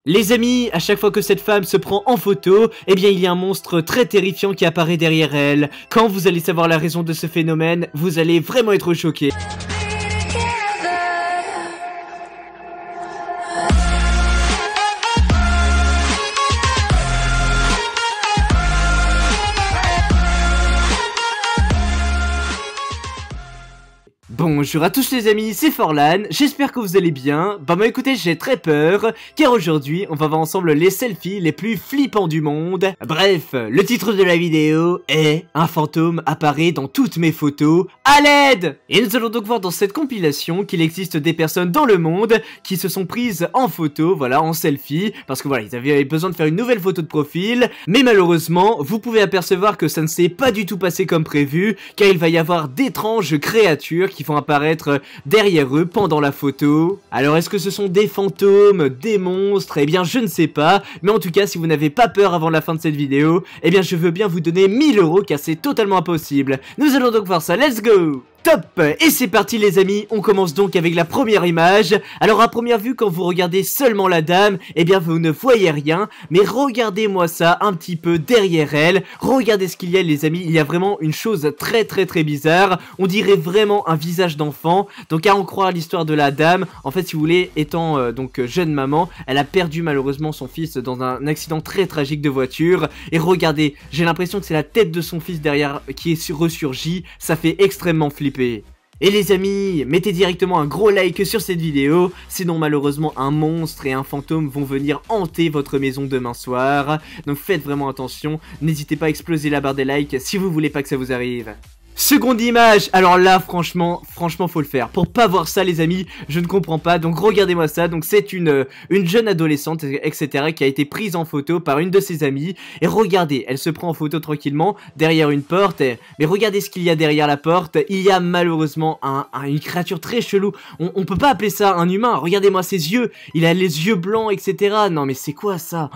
Les amis, à chaque fois que cette femme se prend en photo, eh bien il y a un monstre très terrifiant qui apparaît derrière elle. Quand vous allez savoir la raison de ce phénomène, vous allez vraiment être choqués. Bonjour à tous les amis, c'est Forlan, j'espère que vous allez bien. Bah écoutez, j'ai très peur, car aujourd'hui on va voir ensemble les selfies les plus flippants du monde. Bref, le titre de la vidéo est « Un fantôme apparaît dans toutes mes photos, à l'aide !» Et nous allons donc voir dans cette compilation qu'il existe des personnes dans le monde qui se sont prises en photo, voilà, en selfie, parce que voilà, ils avaient besoin de faire une nouvelle photo de profil, mais malheureusement, vous pouvez apercevoir que ça ne s'est pas du tout passé comme prévu, car il va y avoir d'étranges créatures qui vont apparaître derrière eux pendant la photo. Alors est-ce que ce sont des fantômes, des monstres? Eh bien je ne sais pas, mais en tout cas si vous n'avez pas peur avant la fin de cette vidéo, eh bien je veux bien vous donner 1000 € car c'est totalement impossible. Nous allons donc voir ça, let's go! Top! Et c'est parti les amis, on commence donc avec la première image. Alors à première vue, quand vous regardez seulement la dame, eh bien vous ne voyez rien, mais regardez-moi ça un petit peu derrière elle. Regardez ce qu'il y a les amis, il y a vraiment une chose très bizarre. On dirait vraiment un visage d'enfant. Donc à en croire l'histoire de la dame, en fait si vous voulez, étant donc jeune maman, elle a perdu malheureusement son fils dans un accident très tragique de voiture. Et regardez, j'ai l'impression que c'est la tête de son fils derrière qui est ressurgie, ça fait extrêmement flipper. Et les amis, mettez directement un gros like sur cette vidéo, sinon malheureusement un monstre et un fantôme vont venir hanter votre maison demain soir. Donc faites vraiment attention, n'hésitez pas à exploser la barre des likes si vous voulez pas que ça vous arrive. Seconde image, alors là franchement faut le faire. Pour pas voir ça les amis, je ne comprends pas, donc regardez-moi ça. Donc c'est une jeune adolescente etc qui a été prise en photo par une de ses amies. Et regardez, elle se prend en photo tranquillement derrière une porte. Mais regardez ce qu'il y a derrière la porte, il y a malheureusement une créature très chelou. On peut pas appeler ça un humain, regardez-moi ses yeux, il a les yeux blancs etc. Non mais c'est quoi ça?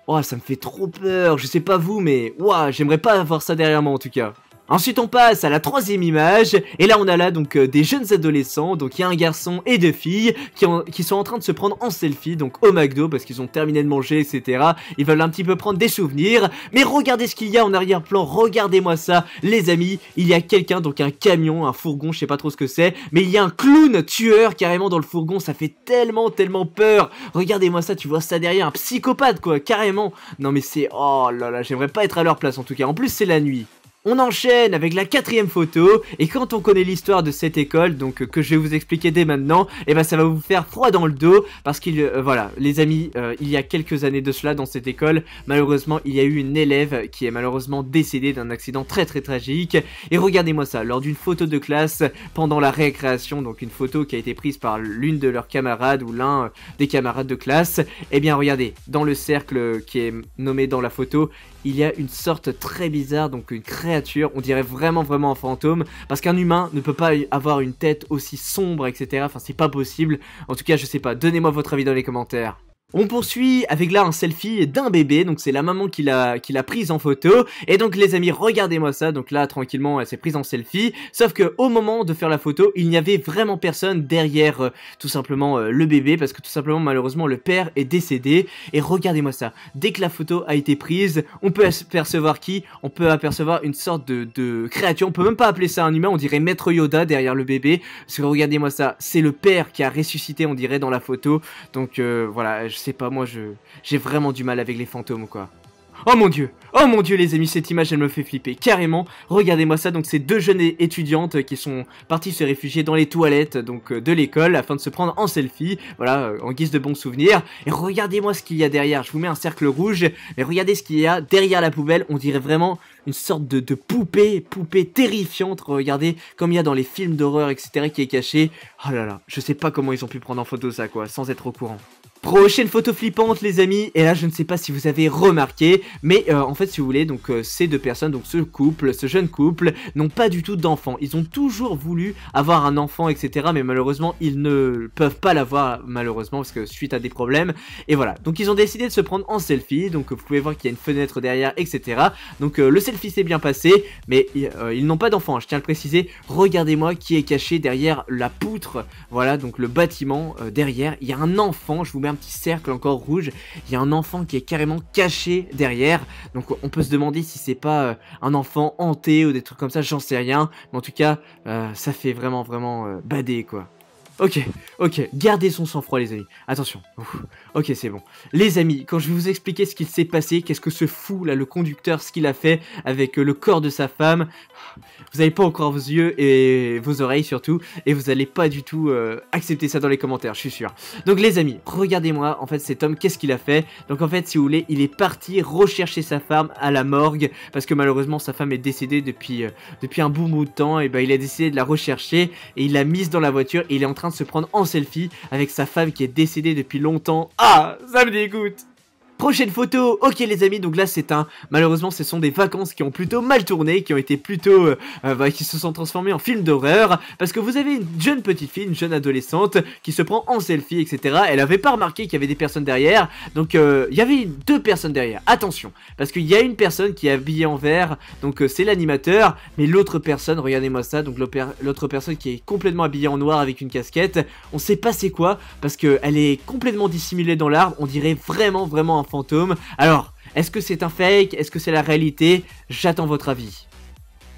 Oh ça me fait trop peur, je sais pas vous mais ouah, j'aimerais pas avoir ça derrière moi en tout cas. Ensuite on passe à la troisième image, et là on a là donc des jeunes adolescents, donc il y a un garçon et deux filles qui sont en train de se prendre en selfie, donc au McDo parce qu'ils ont terminé de manger etc, ils veulent un petit peu prendre des souvenirs, mais regardez ce qu'il y a en arrière-plan, regardez-moi ça les amis, il y a quelqu'un, donc un camion, un fourgon, je sais pas trop ce que c'est, mais il y a un clown tueur carrément dans le fourgon, ça fait tellement peur, regardez-moi ça, tu vois ça derrière, un psychopathe quoi, carrément, non mais c'est, oh là là, j'aimerais pas être à leur place en tout cas, en plus c'est la nuit. On enchaîne avec la quatrième photo, et quand on connaît l'histoire de cette école, donc que je vais vous expliquer dès maintenant, et ben ça va vous faire froid dans le dos, parce qu'il, voilà, les amis, il y a quelques années de cela dans cette école, malheureusement il y a eu une élève qui est malheureusement décédée d'un accident très tragique, et regardez-moi ça, lors d'une photo de classe, pendant la récréation, donc une photo qui a été prise par l'une de leurs camarades, ou l'un des camarades de classe, et bien regardez, dans le cercle qui est nommé dans la photo, il y a une sorte très bizarre, donc une créature, on dirait vraiment un fantôme, parce qu'un humain ne peut pas avoir une tête aussi sombre, etc. Enfin, c'est pas possible. En tout cas, je sais pas, donnez-moi votre avis dans les commentaires. On poursuit avec là un selfie d'un bébé, donc c'est la maman qui l'a prise en photo, et donc les amis regardez-moi ça, donc là tranquillement elle s'est prise en selfie, sauf que au moment de faire la photo il n'y avait vraiment personne derrière tout simplement le bébé, parce que tout simplement malheureusement le père est décédé, et regardez-moi ça, dès que la photo a été prise, on peut apercevoir qui? On peut apercevoir une sorte de créature, on peut même pas appeler ça un humain, on dirait Maître Yoda derrière le bébé, parce que regardez-moi ça, c'est le père qui a ressuscité on dirait dans la photo, donc voilà, je sais pas, moi j'ai vraiment du mal avec les fantômes quoi. Oh mon dieu les amis, cette image elle me fait flipper carrément. Regardez-moi ça, donc c'est deux jeunes étudiantes qui sont parties se réfugier dans les toilettes donc de l'école afin de se prendre en selfie, voilà, en guise de bons souvenirs. Et regardez-moi ce qu'il y a derrière, je vous mets un cercle rouge, mais regardez ce qu'il y a derrière la poubelle, on dirait vraiment une sorte de poupée terrifiante, regardez comme il y a dans les films d'horreur etc qui est caché. Oh là là, je sais pas comment ils ont pu prendre en photo ça quoi, sans être au courant. Prochaine photo flippante les amis, et là je ne sais pas si vous avez remarqué, mais en fait si vous voulez, donc ces deux personnes, donc ce jeune couple, n'ont pas du tout d'enfant. Ils ont toujours voulu avoir un enfant etc, mais malheureusement ils ne peuvent pas l'avoir malheureusement, parce que suite à des problèmes, et voilà. Donc ils ont décidé de se prendre en selfie, donc vous pouvez voir qu'il y a une fenêtre derrière etc. Donc le selfie s'est bien passé, mais ils n'ont pas d'enfant, je tiens à le préciser. Regardez-moi qui est caché derrière la poutre, voilà, donc le bâtiment derrière, il y a un enfant, je vous mets un un petit cercle encore rouge. Il y a un enfant qui est carrément caché derrière. Donc on peut se demander si c'est pas un enfant hanté ou des trucs comme ça, j'en sais rien. Mais en tout cas, ça fait vraiment badé quoi. Ok, gardez son sang-froid les amis, attention, ok c'est bon. Les amis, quand je vais vous expliquer ce qu'il s'est passé, qu'est-ce que ce fou là, le conducteur, ce qu'il a fait avec le corps de sa femme, vous n'avez pas encore vos yeux et vos oreilles surtout, et vous allez pas du tout accepter ça dans les commentaires, je suis sûr. Donc les amis, regardez-moi, en fait cet homme, qu'est-ce qu'il a fait? Donc en fait si vous voulez, il est parti rechercher sa femme à la morgue, parce que malheureusement sa femme est décédée depuis un bon bout de temps, et ben il a décidé de la rechercher, et il l'a mise dans la voiture, et il est en train de se prendre en selfie avec sa femme qui est décédée depuis longtemps. Ah, ça me dégoûte. Prochaine photo, ok les amis, donc là c'est malheureusement ce sont des vacances qui ont plutôt mal tourné, qui ont été plutôt, qui se sont transformées en film d'horreur, parce que vous avez une jeune petite fille, une jeune adolescente, qui se prend en selfie, etc. Elle avait pas remarqué qu'il y avait des personnes derrière, donc il y avait deux personnes derrière, attention, parce qu'il y a une personne qui est habillée en vert, donc c'est l'animateur, mais l'autre personne, regardez-moi ça, donc l'autre personne qui est complètement habillée en noir avec une casquette, on sait pas c'est quoi, parce qu'elle est complètement dissimulée dans l'arbre, on dirait vraiment un fantôme. Alors, est-ce que c'est un fake? Est-ce que c'est la réalité? J'attends votre avis.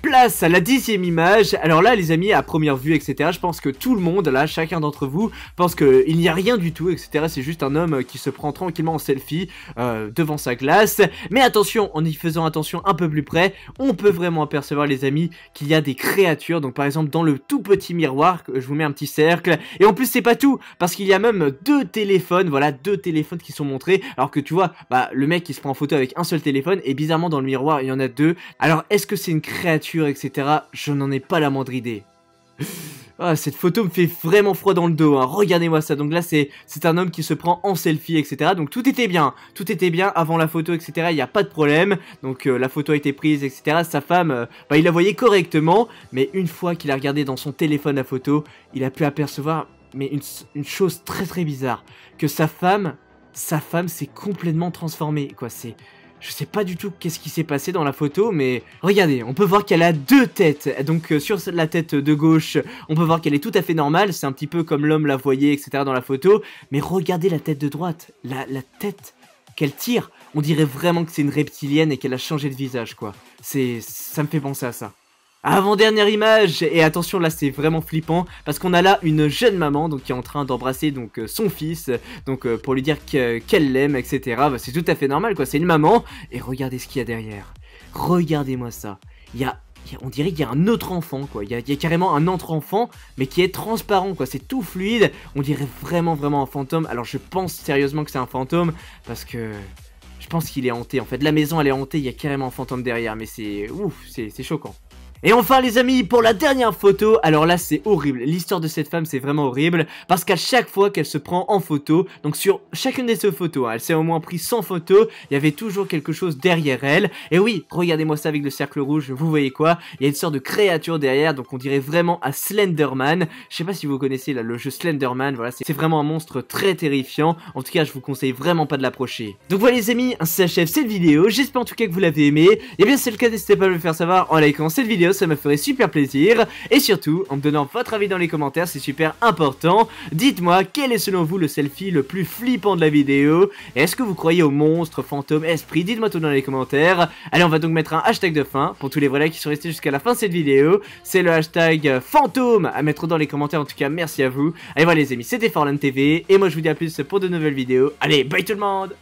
Place à la 10e image. Alors là les amis, à première vue etc, je pense que tout le monde là, chacun d'entre vous pense qu'il n'y a rien du tout etc, c'est juste un homme qui se prend tranquillement en selfie devant sa glace. Mais attention, en y faisant attention un peu plus près, on peut vraiment apercevoir les amis qu'il y a des créatures. Donc par exemple dans le tout petit miroir, je vous mets un petit cercle, et en plus c'est pas tout, parce qu'il y a même deux téléphones, voilà, deux téléphones qui sont montrés, alors que tu vois, bah le mec qui se prend en photo avec un seul téléphone, et bizarrement dans le miroir il y en a deux. Alors est-ce que c'est une créature etc, je n'en ai pas la moindre idée. Ah, cette photo me fait vraiment froid dans le dos, hein. Regardez-moi ça, donc là c'est un homme qui se prend en selfie, etc. Donc tout était bien avant la photo, etc. Il n'y a pas de problème, donc la photo a été prise, etc. Sa femme, bah, il la voyait correctement, mais une fois qu'il a regardé dans son téléphone la photo, il a pu apercevoir mais une chose très bizarre, que sa femme s'est complètement transformée, quoi, je sais pas du tout qu'est-ce qui s'est passé dans la photo, mais regardez, on peut voir qu'elle a deux têtes. Donc sur la tête de gauche, on peut voir qu'elle est tout à fait normale, c'est un petit peu comme l'homme la voyait, etc. dans la photo. Mais regardez la tête de droite, la tête qu'elle tire, on dirait vraiment que c'est une reptilienne et qu'elle a changé de visage, quoi. Ça me fait penser à ça. Avant-dernière image, et attention là c'est vraiment flippant, parce qu'on a là une jeune maman donc qui est en train d'embrasser donc son fils, donc pour lui dire qu'elle l'aime, etc. Bah, c'est tout à fait normal quoi, c'est une maman, et regardez ce qu'il y a derrière. Regardez-moi ça, on dirait qu'il y a un autre enfant quoi, il y a carrément un autre enfant, mais qui est transparent quoi, c'est tout fluide, on dirait vraiment un fantôme. Alors je pense sérieusement que c'est un fantôme, parce que je pense qu'il est hanté, en fait la maison elle est hantée, il y a carrément un fantôme derrière, mais c'est ouf, c'est choquant. Et enfin les amis, pour la dernière photo, alors là c'est horrible, l'histoire de cette femme c'est vraiment horrible, parce qu'à chaque fois qu'elle se prend en photo, donc sur chacune de ces photos, hein, elle s'est au moins pris 100 photos, il y avait toujours quelque chose derrière elle, et oui, regardez-moi ça avec le cercle rouge, vous voyez quoi? Il y a une sorte de créature derrière, donc on dirait vraiment à Slenderman, je sais pas si vous connaissez là, le jeu Slenderman, voilà, c'est vraiment un monstre très terrifiant, en tout cas je vous conseille vraiment pas de l'approcher. Donc voilà les amis, ainsi s'achève cette vidéo, j'espère en tout cas que vous l'avez aimé, et bien si c'est le cas n'hésitez pas à me le faire savoir en likant cette vidéo, ça me ferait super plaisir, et surtout en me donnant votre avis dans les commentaires, c'est super important. Dites-moi quel est selon vous le selfie le plus flippant de la vidéo, est-ce que vous croyez aux monstres, fantômes, esprits? Dites-moi tout dans les commentaires. Allez, on va donc mettre un hashtag de fin pour tous les vrais qui sont restés jusqu'à la fin de cette vidéo, c'est le hashtag fantôme à mettre dans les commentaires. En tout cas merci à vous, allez voilà les amis, c'était Forlan TV, et moi je vous dis à plus pour de nouvelles vidéos. Allez, bye tout le monde.